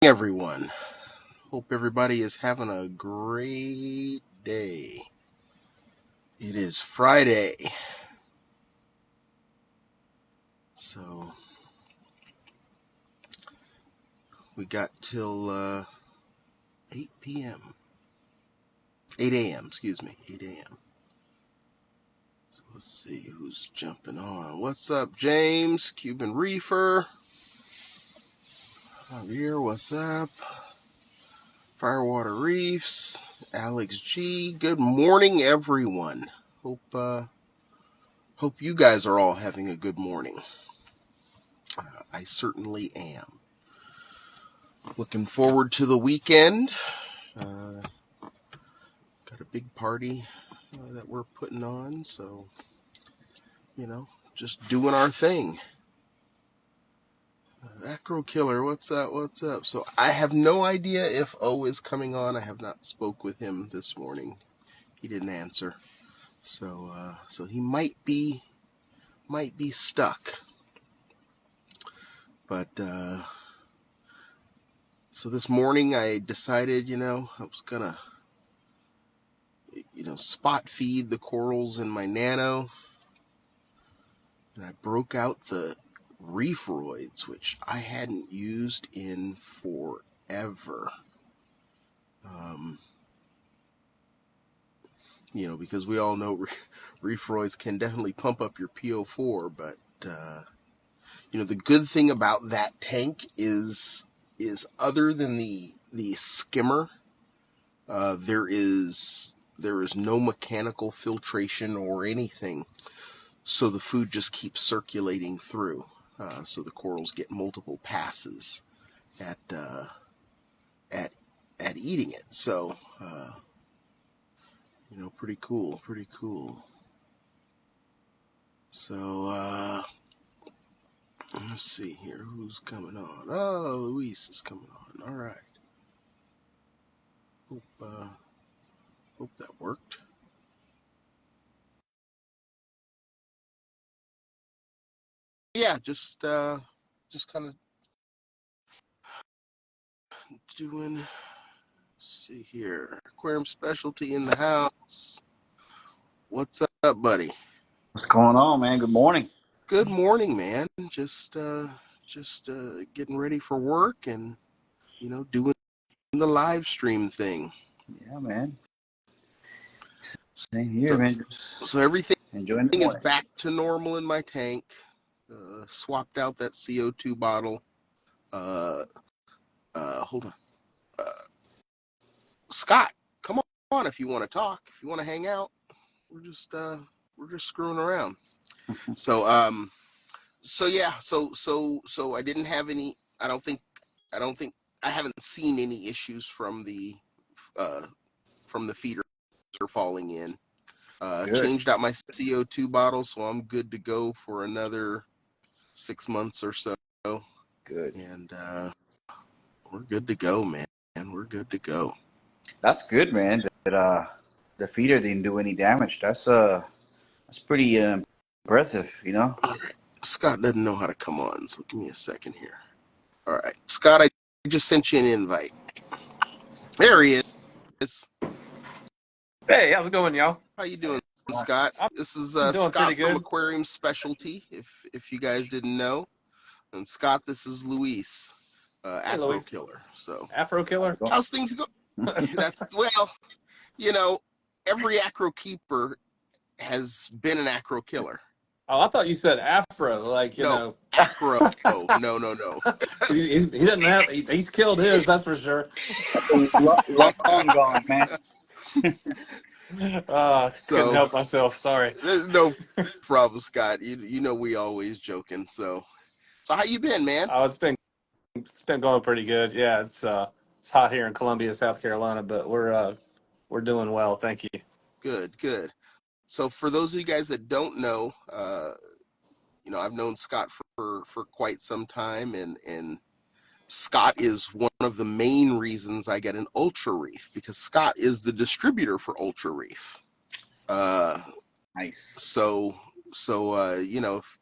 Everyone. Hope everybody is having a great day. It is Friday. So we got till 8 p.m. 8 a.m., excuse me, 8 a.m. So let's see who's jumping on. What's up, James? Cuban Reefer. Javier, what's up? Firewater Reefs. Alex G. Good morning, everyone. Hope you guys are all having a good morning. I certainly am. Looking forward to the weekend. Got a big party that we're putting on, so, just doing our thing. Acro Killer, what's up, what's up? So I have no idea if O is coming on. I have not spoke with him this morning. He didn't answer. So he might be stuck. But, so this morning I decided, I was gonna, spot feed the corals in my nano. And I broke out the Reefroids, which I hadn't used in forever. Because we all know Reefroids can definitely pump up your PO4, but, the good thing about that tank is other than the skimmer, there is no mechanical filtration or anything. So the food just keeps circulating through. So the corals get multiple passes at eating it. So, pretty cool. So, let's see here. Who's coming on? Oh, Luis is coming on. All right. Hope that worked. Yeah, just kind of doing. Let's see here. Aquarium Specialty in the house. What's up, buddy? What's going on, man? Good morning. Good morning, man. Just getting ready for work and doing the live stream thing. Yeah, man. Same here, man. So everything Enjoying the is morning. back to normal in my tank. Swapped out that CO2 bottle. Hold on. Scott, come on if you want to talk. If you want to hang out, we're just screwing around. So yeah. So I didn't have any. I don't think I haven't seen any issues from the feeder falling in. Changed out my CO2 bottle, so I'm good to go for another 6 months or so. Good. And we're good to go, man. We're good to go. That's good, man. That the feeder didn't do any damage. That's pretty impressive, Scott doesn't know how to come on, so give me a second here. All right, Scott, I just sent you an invite. There he is. Hey, how's it going, y'all? How you doing, Scott? This is I'm doing Scott pretty from good. Aquarium Specialty, if you guys didn't know. And Scott, this is Luis, Hey, Acro Luis. Killer. So Afro Killer? how's things go? That's, well, every acro keeper has been an acro killer. Oh, I thought you said Afro, like, No, acro. No. he doesn't have, he's killed his, that's for sure. long gone, man. Couldn't help myself, sorry. No problem, Scott. You know we always joking. So how you been, man? Oh, it's been going pretty good. Yeah, it's hot here in Columbia, South Carolina, but we're doing well, thank you. Good. So for those of you guys that don't know, I've known Scott for quite some time, and Scott is one of the main reasons I get an Ultra Reef, because Scott is the distributor for Ultra Reef. Nice. So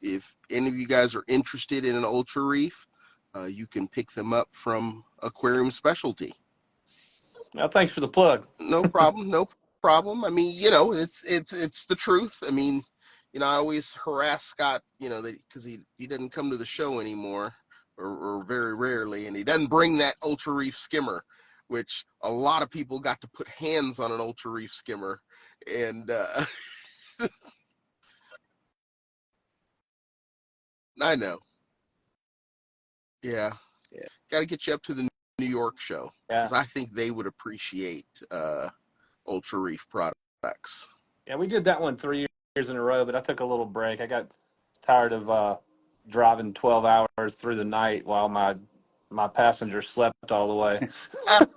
if any of you guys are interested in an Ultra Reef, you can pick them up from Aquarium Specialty. Thanks for the plug. No problem, no problem. I mean, it's the truth. I mean, I always harass Scott, that because he doesn't come to the show anymore, or very rarely, and he doesn't bring that Ultra Reef skimmer, which a lot of people got to put hands on an Ultra Reef skimmer, and I know, yeah, got to get you up to the New York show Yeah. because I think they would appreciate Ultra Reef products. Yeah, we did that one 3 years in a row, but I took a little break. I got tired of driving 12 hours through the night while my passenger slept all the way. I'm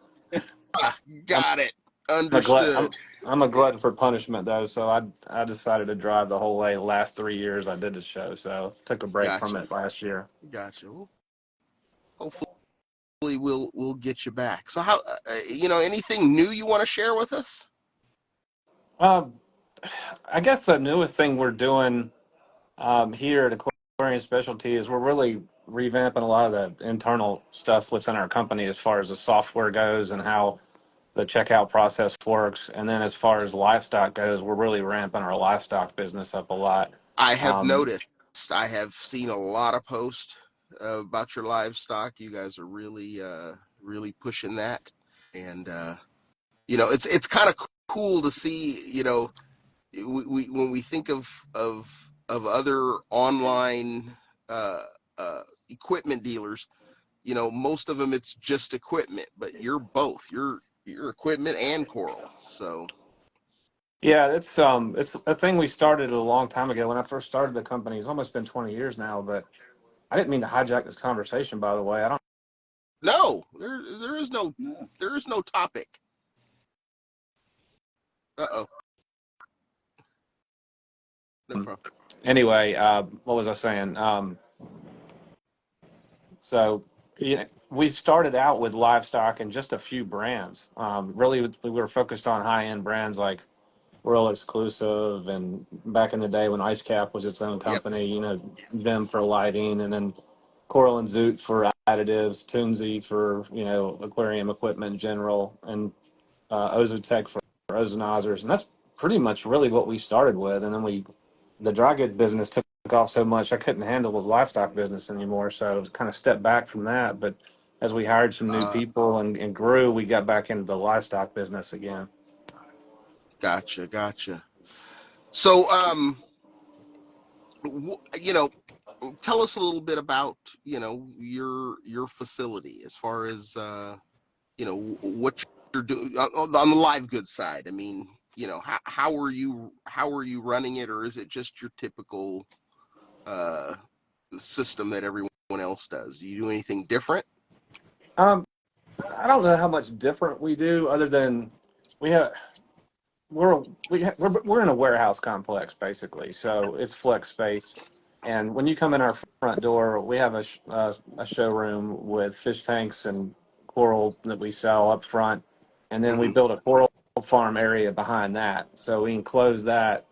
Got it. a glutton. Understood. I'm a glutton for punishment though, so I decided to drive the whole way. The last 3 years I did the show, so took a break from Gotcha. it last year. Gotcha. Well, hopefully we'll get you back. So how anything new you want to share with us? Um, I guess the newest thing we're doing here at Aquarium Specialty is we're really revamping a lot of the internal stuff within our company as far as the software goes and how the checkout process works. And then as far as livestock goes, we're really ramping our livestock business up a lot. I have Um, noticed. I have seen a lot of posts about your livestock. You guys are really pushing that, and it's kind of cool to see. When we think of other online uh, equipment dealers, most of them it's just equipment, but you're both. You're equipment and coral. So yeah, it's a thing we started a long time ago. When I first started the company, it's almost been 20 years now, but I didn't mean to hijack this conversation, by the way. I don't. no, there is no topic. Uh-oh, no problem. Anyway, what was I saying? So yeah, we started out with livestock and just a few brands. Really, we were focused on high-end brands like Royal Exclusive, and back in the day when Ice Cap was its own Yep. company, them for lighting, and then Coral and Zoot for additives, Toonsy for aquarium equipment in general, and Ozotech for ozonizers, and that's pretty much really what we started with. And then the dry goods business took off so much I couldn't handle the livestock business anymore, so I kind of stepped back from that. But as we hired some new Uh, people and grew, we got back into the livestock business again. gotcha. So, tell us a little bit about your facility as far as what you're doing on the live goods side. I mean, how are you running it, or is it just your typical uh, system that everyone else does? Do you do anything different? Um, I don't know how much different we do, other than we have we're in a warehouse complex basically, so it's flex space. And when you come in our front door, we have a showroom with fish tanks and coral that we sell up front, and then we Mm-hmm. built a coral farm area behind that. So we enclosed that.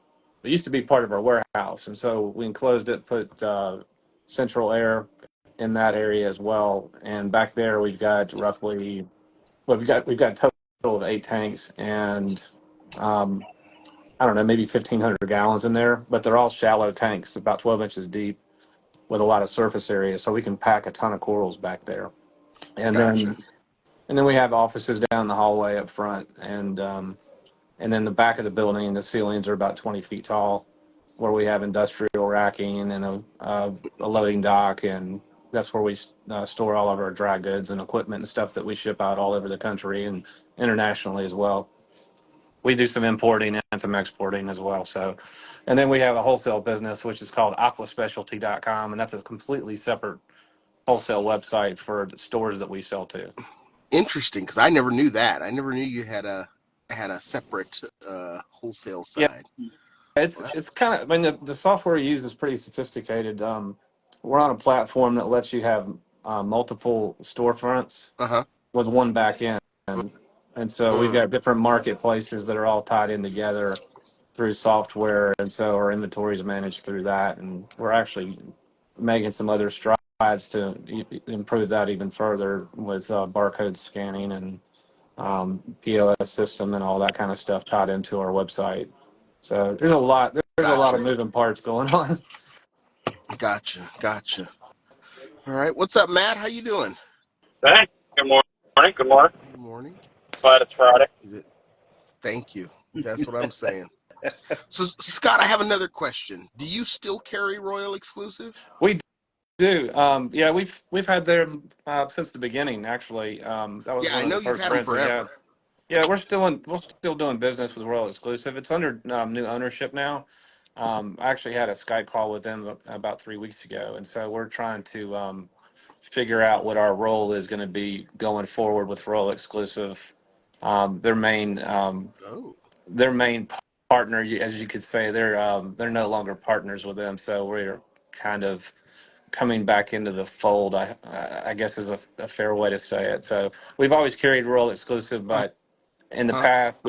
It used to be part of our warehouse, and so we enclosed it, put central air in that area as well. And back there, we've got roughly well, we've got a total of 8 tanks, and um, I don't know, maybe 1,500 gallons in there, but they're all shallow tanks, about 12 inches deep, with a lot of surface area, so we can pack a ton of corals back there. And Gotcha. then and then we have offices down the hallway up front, and then the back of the building, the ceilings are about 20 feet tall, where we have industrial racking and a loading dock, and that's where we store all of our dry goods and equipment and stuff that we ship out all over the country and internationally as well. We do some importing and some exporting as well. So, and then we have a wholesale business, which is called aquaspecialty.com, and that's a completely separate wholesale website for the stores that we sell to. Interesting, because I never knew that. I never knew you had a separate wholesale Yeah, side. Well, it's kind of. I mean, the software you use is pretty sophisticated. We're on a platform that lets you have multiple storefronts uh-huh. with one back end, and so we've Mm, got different marketplaces that are all tied in together through software, and so our inventory is managed through that, and we're actually making some other strides plans to improve that even further with barcode scanning and POS system and all that kind of stuff tied into our website. So there's a lot. There's a lot of Gotcha. moving parts going on. Gotcha. All right. What's up, Matt? How you doing? Hey, good morning. Good morning. Good morning. Glad it's Friday. Thank you. That's what I'm saying. So, Scott, I have another question. Do you still carry Royal Exclusive? We do. Yeah, we've had them since the beginning. Actually, that was Yeah, I one of know the you've first had them brands we had. forever. Yeah, we're still doing business with Royal Exclusive. It's under new ownership now. I actually had a Skype call with them about 3 weeks ago, and so we're trying to figure out what our role is going to be going forward with Royal Exclusive. Their main Oh, their main partner, as you could say, they're no longer partners with them. So we're kind of coming back into the fold. I guess is a fair way to say it. So we've always carried Royal Exclusive, uh but in the huh. past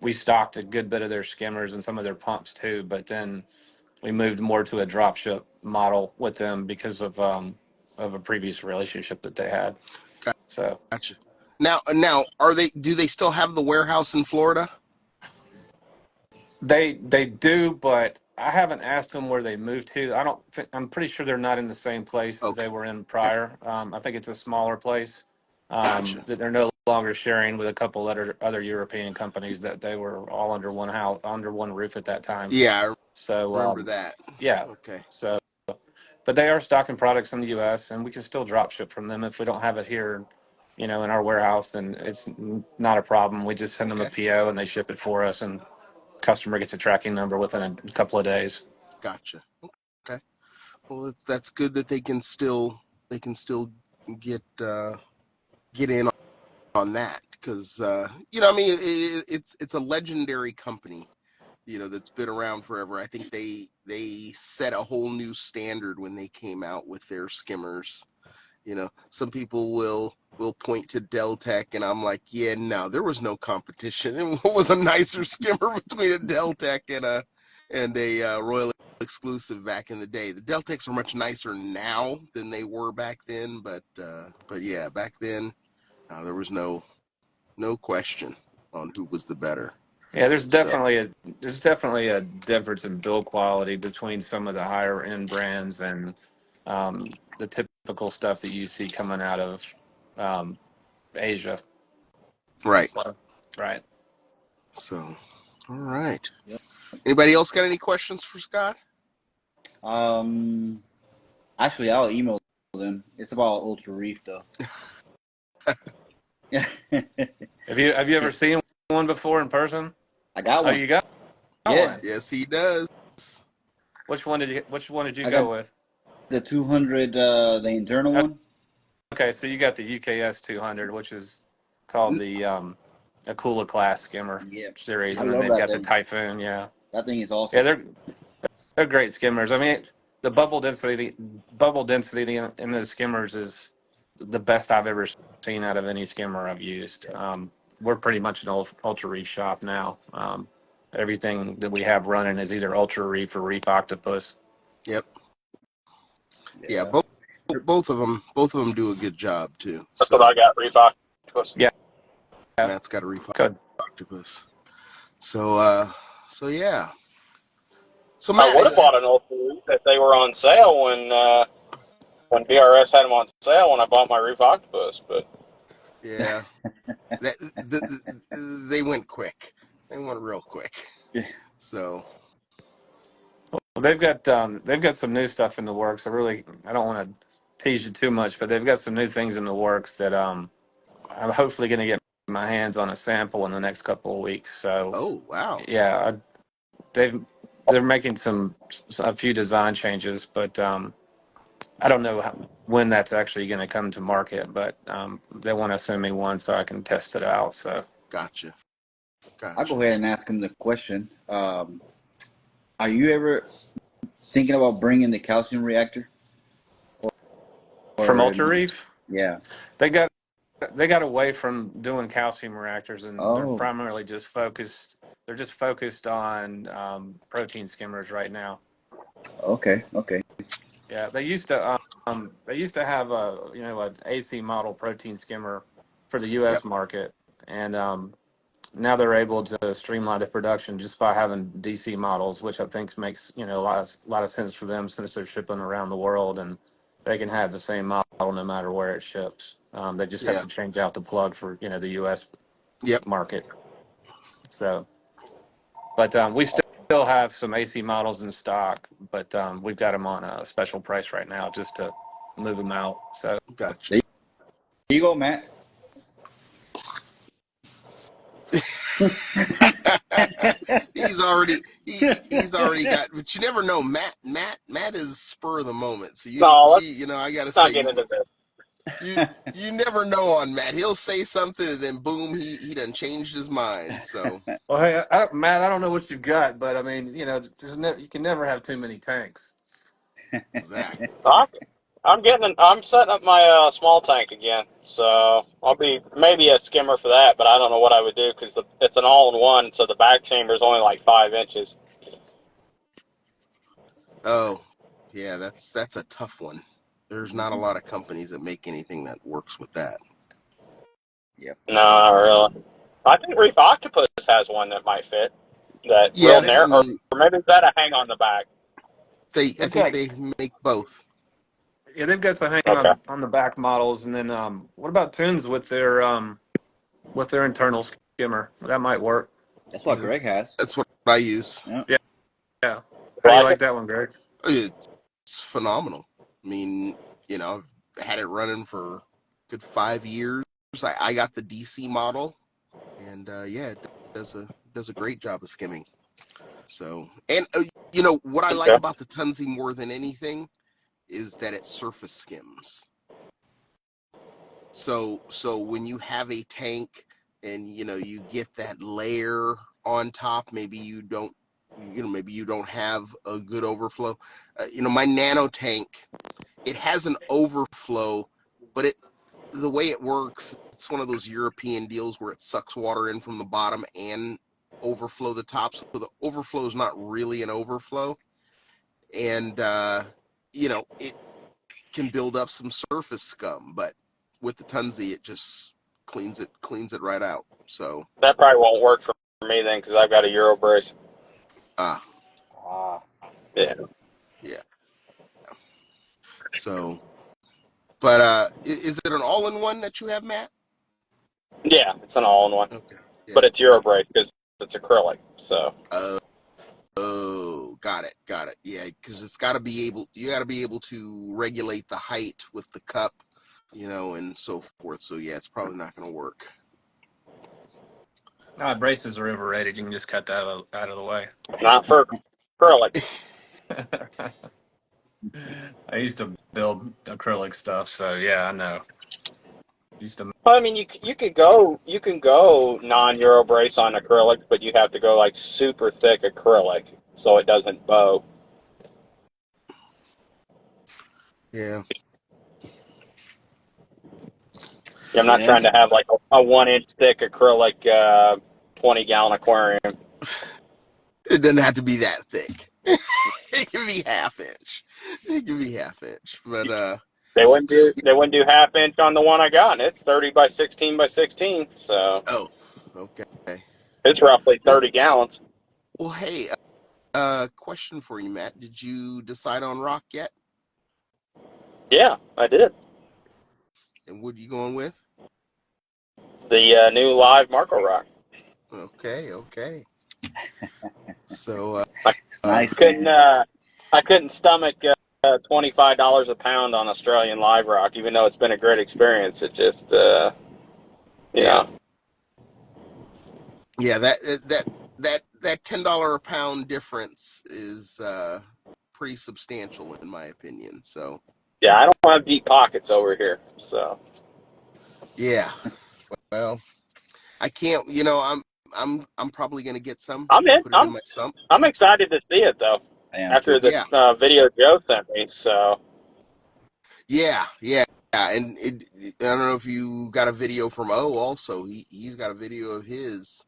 we stocked a good bit of their skimmers and some of their pumps too. But then we moved more to a drop ship model with them because of a previous relationship that they had. So Gotcha. Now, do they still have the warehouse in Florida? they do, but I haven't asked them where they moved to. I don't think I'm pretty sure they're not in the same place that Okay. they were in prior. I think it's a smaller place Gotcha. that they're no longer sharing with a couple other European companies that they were all under one house, under one roof at that time. Yeah, I So remember that. yeah, Okay. so but they are stocking products in the U.S. and we can still drop ship from them if we don't have it here. You know, in our warehouse, then it's not a problem. We just send them a Okay. PO and they ship it for us, and customer gets a tracking number within a couple of days. Gotcha. Okay. Well, that's good that they can still get get in on that because I mean it's a legendary company, that's been around forever. I think they set a whole new standard when they came out with their skimmers. Some people will point to Deltec, and I'm like, yeah, no, there was no competition. And what was a nicer skimmer between a Deltec and a Royal Exclusive back in the day? The Deltecs are much nicer now than they were back then, but yeah, back then there was no question on who was the better. Yeah, So there's definitely a difference in build quality between some of the higher end brands and the typical stuff that you see coming out of um, Asia. right. So, right. So all right. Yep. Anybody else got any questions for Scott? Um, Actually, I'll email them. It's about Ultra Reef though. Yeah, Have you ever seen one before in person? I got Oh, one. you got Yeah, one. Yes, he does. Which one did you I got go with? the 200, the internal one. Okay, so you got the UKS 200, which is called the Akula class skimmer Yeah, series, I and then love they've that got the thing. Typhoon. Yeah, That thing is yeah, awesome. they're great skimmers. I mean, the bubble density in the skimmers is the best I've ever seen out of any skimmer I've used. We're pretty much an ultra reef shop now. Everything that we have running is either ultra reef or reef octopus. Yep. Yeah, Yeah. both of them do a good job too. That's what I So got. Reef Octopus. Yeah, yeah, Matt's got a reef good. octopus. So so yeah. So I Matt, would have bought an Ultra Reef if they were on sale when BRS had them on sale when I bought my Reef Octopus. But yeah, they went quick. They went real quick. So Well, they've got some new stuff in the works. I don't want to tease you too much, but they've got some new things in the works that I'm hopefully going to get my hands on a sample in the next couple of weeks. So oh wow, yeah, they've they're making a few design changes, but I don't know when that's actually going to come to market. But they want to send me one so I can test it out. So gotcha, I'll go gotcha. ahead and ask him the question. Are you ever thinking about bringing the calcium reactor? from Or Ultra Reef, yeah. they got they got away from doing calcium reactors, and they're Oh, primarily just focused. They're just focused on protein skimmers right now. okay, okay. Yeah, they used to. they used to have an AC model protein skimmer for the U.S. Yep. market, and now they're able to streamline the production just by having DC models, which I think makes a lot of sense for them since they're shipping around the world and they can have the same model no matter where it ships. They just have Yeah. to change out the plug for the U.S. Yep. market. So, but we still have some AC models in stock, but we've got them on a special price right now just to move them out. So, Gotcha. There you go, Matt. he's already got, but you never know. Matt is spur of the moment. So No, I gotta let's not say get into this. you never know on Matt. He'll say something and then boom, he done changed his mind. So well, hey, Matt, I don't know what you've got, but I mean, you can never have too many tanks. Zach, I'm setting up my small tank again, so I'll be maybe a skimmer for that, but I don't know what I would do because it's an all-in-one, so the back chamber is only like 5 inches. oh yeah, that's a tough one. There's not a lot of companies that make anything that works with that. Yep. No, not So really. I think Reef Octopus has one that might fit. That yeah, real I narrow, mean or maybe is that a hang on the back? I They've think got they make both. Yeah, they've got some hang Okay. on the back models, and then what about Tunes with their internal skimmer? That might work. That's what Greg has. That's what I use. Yep. Yeah, yeah. How do you Like like it? that one, Greg? It's phenomenal. I mean, I've had it running for a good 5 years. I got the DC model, and yeah, it does a great job of skimming. So, and what I like Okay. about the Tunzi more than anything is that it surface skims. So when you have a tank and you get that layer on top, maybe you don't have a good overflow. My nano tank, it has an overflow, but the way it works, it's one of those European deals where it sucks water in from the bottom and overflow the top. So the overflow is not really an overflow, and it can build up some surface scum, but with the Tunzi, it just cleans it right out. So That probably won't work for me then because I've got a Euro brace. ah Yeah. yeah. So, but is it an all-in-one that you have, Matt? Yeah, it's an all-in-one, Okay. Yeah. but it's Euro brace because it's acrylic. So Oh, got it. Yeah, because you got to be able to regulate the height with the cup, and so forth. So yeah, it's probably not going to work. No, braces are overrated. You can just cut that out of the way. not for acrylic. I used to build acrylic stuff, so yeah, I know. Used to. Well, I mean, you can go non-Euro brace on acrylic, but you have to go like super thick acrylic so it doesn't bow. Yeah. Yeah, I'm not trying Yes. to have like a 1 inch thick acrylic 20-gallon aquarium. It doesn't have to be that thick. It can be half inch. But They wouldn't do half-inch on the one I got. And it's 30 by 16 by 16, so oh, okay. it's roughly Well, 30 gallons. well, hey, question for you, Matt. Did you decide on rock yet? Yeah, I did. And what are you going with? The new live Marco Rock. Okay. So, It's nice, Couldn't man. I couldn't stomach $25 a pound on Australian live rock, even though it's been a great experience. It just yeah, know. yeah. That $10 a pound difference is pretty substantial in my opinion. So, Yeah, I don't have deep pockets over here, so yeah. Well, I can't. I'm probably gonna get some I'm and in. put it in my sump. I'm excited to see it though. I am After too. the Yeah, video Joe sent me, so yeah. And I don't know if you got a video from O. Also, he's got a video of his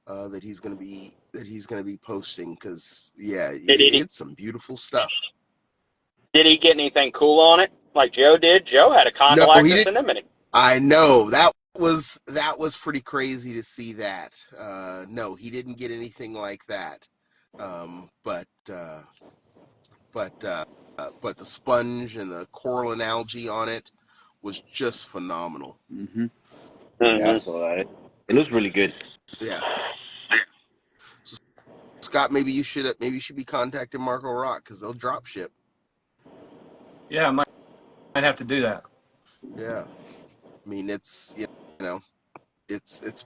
that he's gonna be posting because yeah, did he it's some beautiful stuff. did he get anything cool on it? like Joe did. Joe had a No, he condylactis didn't. anemone. I know that was pretty crazy to see that. No, he didn't get anything like that. But the sponge and the coral and algae on it was just phenomenal. Mm-hmm. Yeah, I Mm-hmm. saw that. It looks really good. Yeah, so, Scott, maybe you should be contacting Marco Rock because they'll drop ship. Yeah, I might have to do that. Yeah, I mean it's know it's It's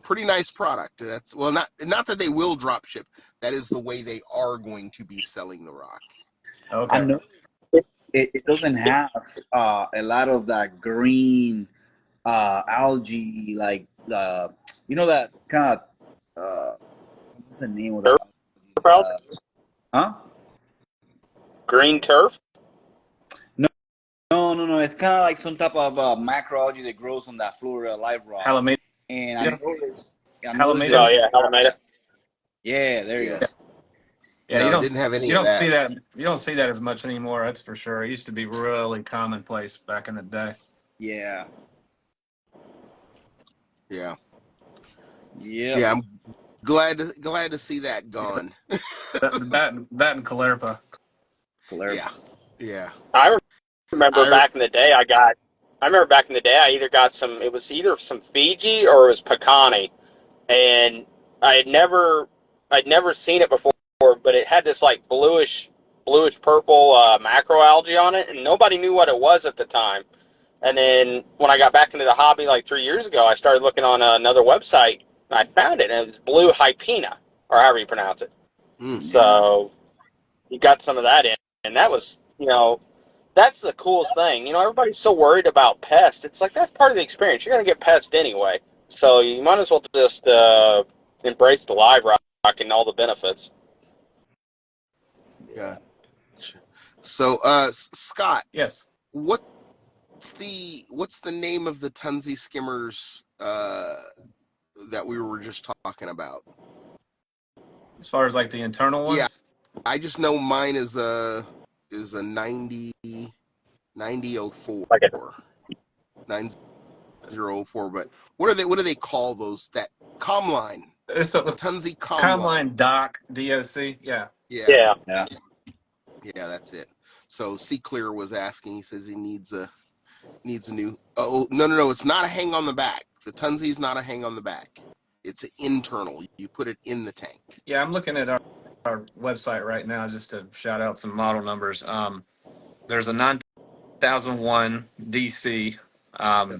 pretty nice product. That's well not that they will drop ship. That is the way they are going to be selling the rock. I Okay. know it doesn't have a lot of that green algae, like that kind of what's the name of that turf algae? algae? Huh? Green turf? No, no. It's kind of like some type of macroalgae that grows on that Florida live rock. Halameda. And I noticed Halameda. Oh that yeah, Alameda. yeah, there you Yeah, go. Yeah, no, it didn't have any you of don't see that. that you don't see that as much anymore. That's for sure. It used to be really commonplace back in the day. Yeah. Yeah, Yep. yeah. I'm glad to see that gone. That and Calerpa. Yeah, Cholera. yeah. I remember I back in the day. I remember back in the day. I either got some. It was either some Fiji or it was Pecani, and I had never, I'd never seen it before. But it had this like bluish purple macroalgae on it, and nobody knew what it was at the time. And then when I got back into the hobby like 3 years ago, I started looking on another website and I found it, and it was blue hypena, or however you pronounce it. Yeah. So you got some of that in, and that was, that's the coolest thing. Everybody's so worried about pest. It's like that's part of the experience. You're going to get pest anyway, so you might as well just embrace the live rock and all the benefits. yeah. So, Scott, Yes. what's the name of the Tunzi skimmers that we were just talking about? As far as like the internal Yeah, ones. I just know mine is a 9004 Like a 9004. But what do they call those? That Comline, It's the a Tunzi Comline. Combine Doc DOC. Yeah. Yeah, yeah. Yeah. yeah, that's it. So C Clear was asking. He says he needs a new. Oh no, it's not a hang on the back. The Tunzi is not a hang on the back. It's internal. You put it in the tank. Yeah, I'm looking at our website right now just to shout out some model numbers. There's a 9001 DC.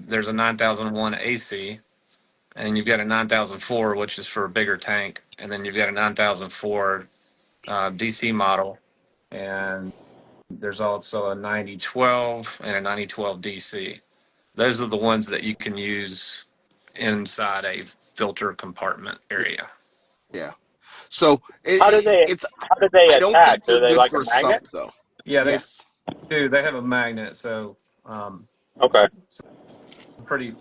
There's a 9001 AC, and you've got a 9004, which is for a bigger tank, and then you've got a 9004 DC model, and there's also a 9012 and a 9012 DC. Those are the ones that you can use inside a filter compartment area. Yeah. So How do they it's. how do they I don't think attach? they're Are they good like for a a magnet? sump though. Yeah, they Yes. do. They have a magnet, so um, Okay.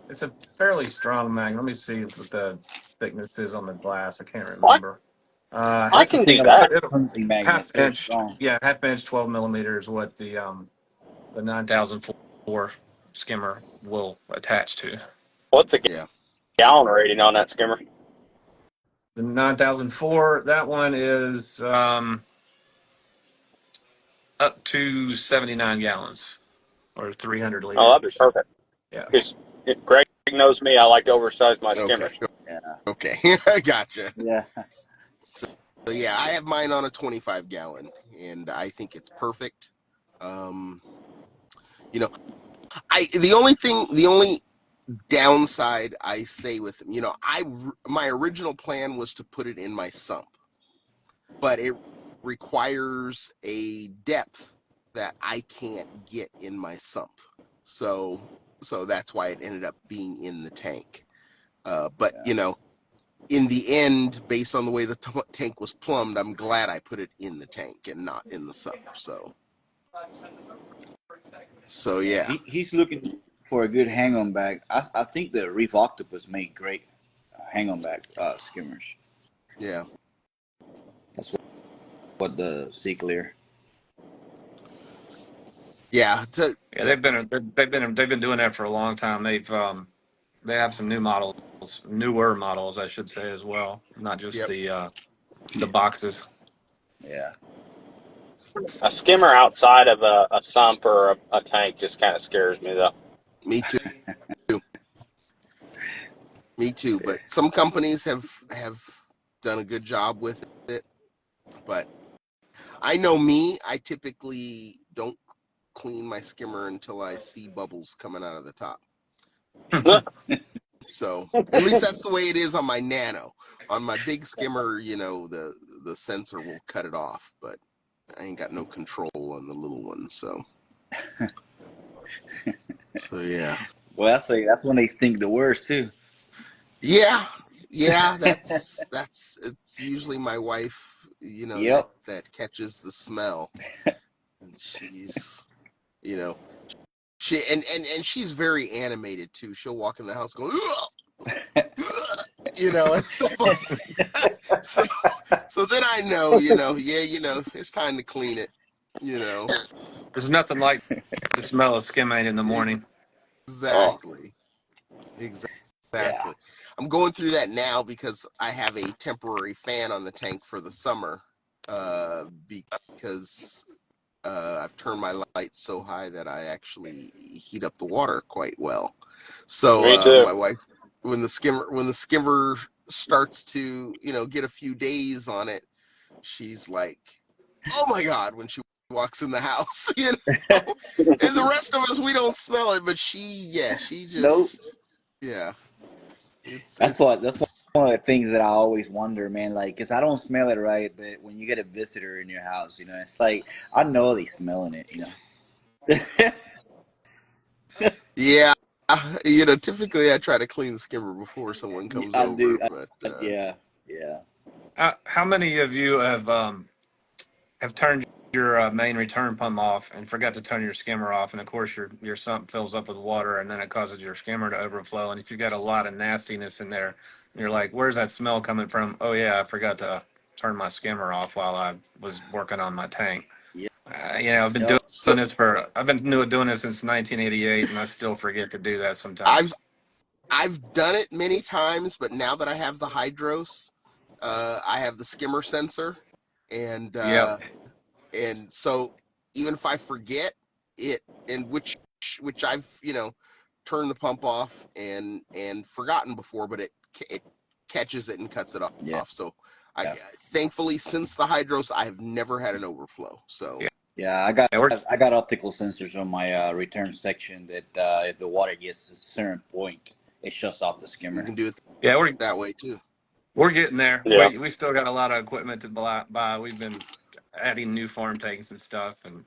it's a fairly strong magnet. Let me see what the thickness is on the glass. I can't Well, remember. I That's the can thing do about that. the It'll Hunzi magnet. half They're inch. strong. Yeah, half inch, 12 millimeters. What the 9004 skimmer will attach to. What's the Yeah. gallon rating on that skimmer? The 9004, that one is up to 79 gallons or 300 Oh, that'd be liters. perfect. Yeah. Because Greg knows me, I like to oversize my Okay. skimmers. Yeah. Okay. I gotcha. Yeah. So yeah, I have mine on a 25 gallon, and I think it's perfect. Um, the only downside I say with them, my original plan was to put it in my sump, but it requires a depth that I can't get in my sump. So that's why it ended up being in the tank. But in the end, based on the way the tank was plumbed, I'm glad I put it in the tank and not in the sump. So Yeah. yeah, He's looking for a good hang on bag. I think the Reef Octopus made great hang on bag skimmers. yeah. That's what the Sea Clear. Yeah, Yeah, they've been doing that for a long time. They have some newer models, I should say, as well, not just yep. the boxes. Yeah. A skimmer outside of a sump or a tank just kind of scares me, though. Me too. Me too. But some companies have done a good job with it. But I know me. I typically don't clean my skimmer until I see bubbles coming out of the top. So at least that's the way it is on my Nano. On my big skimmer, the sensor will cut it off, but I ain't got no control on the little one. So yeah. Well, that's when they stink the worst too. Yeah, yeah, it's usually my wife, Yep. that catches the smell, and she's, you know, and she's very animated too. She'll walk in the house going, "Ugh! Ugh!" and so so then I know, yeah, it's time to clean it, you know. There's nothing like the smell of skimming in the morning. Oh, Exactly. yeah. Exactly. I'm going through that now because I have a temporary fan on the tank for the summer, because I've turned my lights so high that I actually heat up the water quite well. So Me too. my wife, when the skimmer starts to get a few days on it, she's like, "Oh my God!" when she walks in the house, and the rest of us, we don't smell it, but she Nope. just, yeah. It's That's one of the things that I always wonder, man. Like, cause I don't smell it right, but when you get a visitor in your house, it's like I know they smelling it. yeah. Typically I try to clean the skimmer before someone comes I do. over, but Yeah. Yeah. How many of you have turned your main return pump off and forgot to turn your skimmer off, and of course your sump fills up with water, and then it causes your skimmer to overflow. And if you got a lot of nastiness in there, you're like, "Where's that smell coming from?" Oh yeah, I forgot to turn my skimmer off while I was working on my tank. yeah. I've been Yep. So doing this since 1988, and I still forget to do that I've sometimes. I've done it many times, but now that I have the Hydros, I have the skimmer sensor, and Yep. so even if I forget it, and which I've turned the pump off and forgotten before, but it catches it and cuts it Yeah. off. So I Yeah. thankfully, since the Hydros, I have never had an overflow. So Yeah. Yeah. I got Yeah. We're I got optical sensors on my return section that if the water gets to a certain point, it shuts off the you skimmer. can do it yeah we're that way too. we're getting there. Yeah. We still got a lot of equipment to buy. We've been adding new farm tanks and stuff, and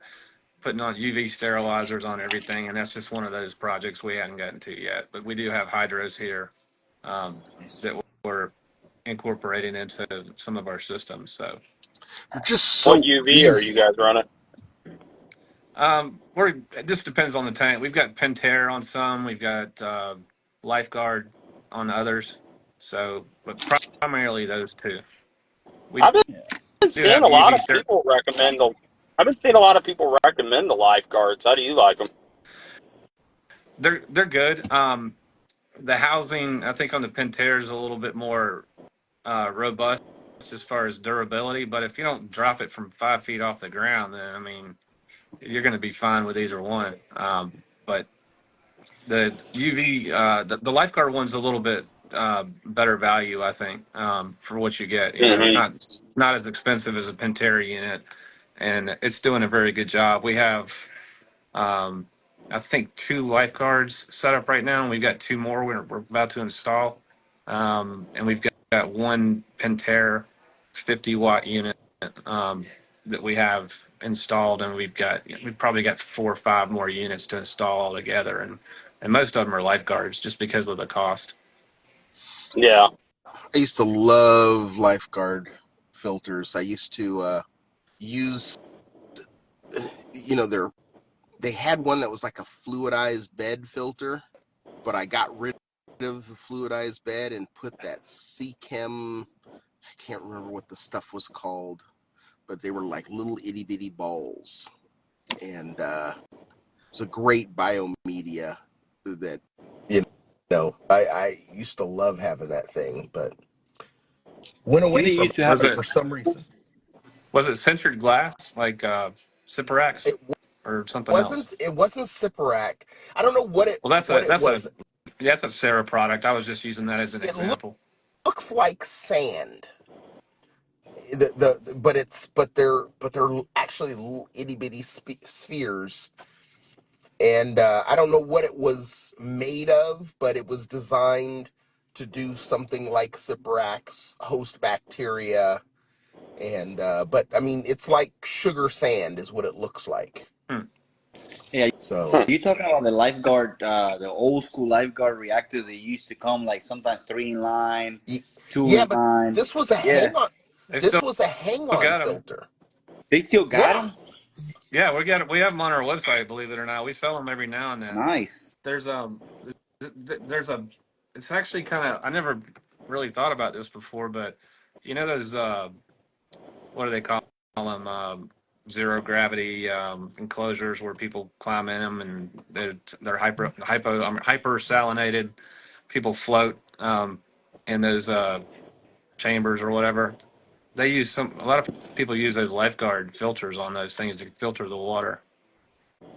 putting on UV sterilizers on everything, and that's just one of those projects we hadn't gotten to yet. But we do have hydros here um, Nice. that we're incorporating into some of our systems. So They're just What so UV are you easy. guys running? it just depends on the tank. We've got Pentair on some, we've got Lifeguard on others. So, but primarily those two. We I've been Yeah. do seeing have a lot UV of ster. people recommend them. I've been seeing a lot of people recommend the lifeguards. How do you like them? They're good. The housing, I think, on the Pentair is a little bit more robust as far as durability. But if you don't drop it from 5 feet off the ground, then I mean, you're going to be fine with either one. But the UV, the lifeguard one's a little bit better value, I think, for what you get. Hmm. It's not as expensive as a Pentair unit, and it's doing a very good job. We have, um, I think, two lifeguards set up right now, and we've got two more we're about to install, and we've got one Pentair 50-watt unit um, that we have installed, and we've probably got 4 or 5 more units to install altogether, and most of them are lifeguards just because of the cost. Yeah. I used to love lifeguard filters. I used to use, they had one that was like a fluidized bed filter, but I got rid of the fluidized bed and put that Seachem. I can't remember what the stuff was called, but they were like little itty bitty balls, and It's a great biomedia that, you know, I used to love having that thing, but went Didn't away they from used it to have Was for, like it for some reason. was it centered glass like Ciparex It or something else? it wasn't Siperac. I don't know Well, that's what a it that's a was. that's a Sarah product. I was just using that as an It example. looks like sand. But they're actually little itty bitty spheres, and I don't know what it was made of, but it was designed to do something like Cyprax, host bacteria, and but I mean, it's like sugar sand is what it looks like. Hmm. yeah. So Hmm. You talking about the lifeguard, the old school lifeguard reactors that used to come like sometimes 3 in line, y- two yeah, in but line. this was a Yeah, hang on. They This still was a hang on got them. filter. they still got Yeah, them. Yeah, we have them on our website. Believe it or not, we sell them every now and then. Nice. There's there's a it's actually kind of I never really thought about this before, but you know those what do they call them? Zero gravity enclosures where people climb in them and they're hyper salinated. People float in those chambers or whatever. They use a lot of people use those lifeguard filters on those things to filter the water.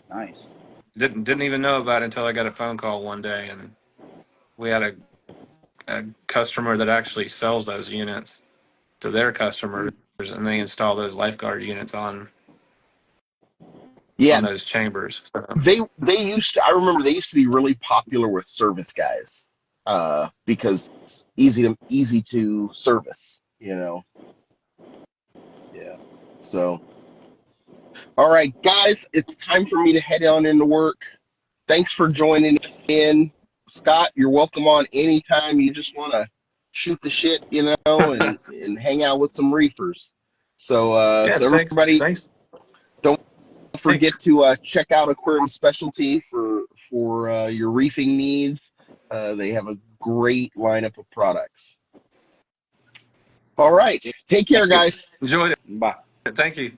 Nice. Didn't even know about it until I got a phone call one day, and we had a customer that actually sells those units to their customers, and they install those lifeguard units yeah. on those chambers. So, They used to. I remember they used to be really popular with service guys, because easy to service. You know. Yeah. So, all right, guys, it's time for me to head on into work. Thanks for joining in. Scott, you're welcome on anytime you just want to shoot the shit, and hang out with some reefers. So, yeah, so everybody, thanks. don't Hey, forget to check out Aquarium Specialty for your reefing needs. They have a great lineup of products. All right, take care, Thank you. guys. enjoyed Bye. it. Thank you.